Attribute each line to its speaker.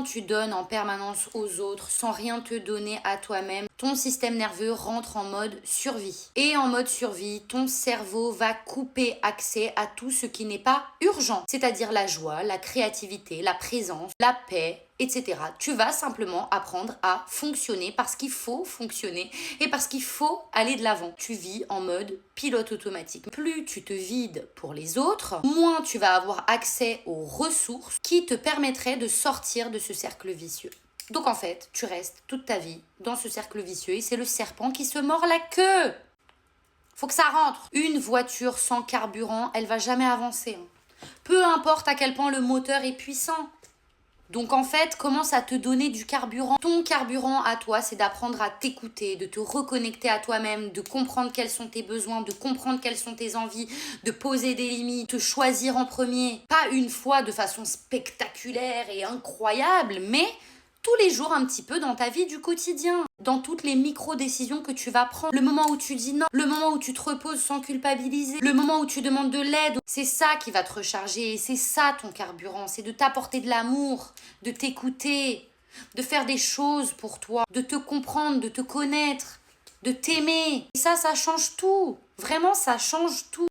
Speaker 1: quand tu donnes en permanence aux autres sans rien te donner à toi-même, ton système nerveux rentre en mode survie. Et en mode survie, ton cerveau va couper accès à tout ce qui n'est pas urgent, c'est-à-dire la joie, la créativité, la présence, la paix, etc. Tu vas simplement apprendre à fonctionner parce qu'il faut fonctionner et parce qu'il faut aller de l'avant. Tu vis en mode pilote automatique. Plus tu te vides pour les autres, moins tu vas avoir accès aux ressources qui te permettraient de sortir de ce cercle vicieux. Donc en fait, tu restes toute ta vie dans ce cercle vicieux et c'est le serpent qui se mord la queue. Faut que ça rentre. Une voiture sans carburant, elle va jamais avancer. Peu importe à quel point le moteur est puissant. Donc en fait, commence à te donner du carburant. Ton carburant à toi, c'est d'apprendre à t'écouter, de te reconnecter à toi-même, de comprendre quels sont tes besoins, de comprendre quelles sont tes envies, de poser des limites, te choisir en premier. Pas une fois de façon spectaculaire et incroyable, mais tous les jours un petit peu dans ta vie du quotidien, dans toutes les micro-décisions que tu vas prendre, le moment où tu dis non, le moment où tu te reposes sans culpabiliser, le moment où tu demandes de l'aide, c'est ça qui va te recharger, c'est ça ton carburant, c'est de t'apporter de l'amour, de t'écouter, de faire des choses pour toi, de te comprendre, de te connaître, de t'aimer. Et ça change tout, vraiment ça change tout.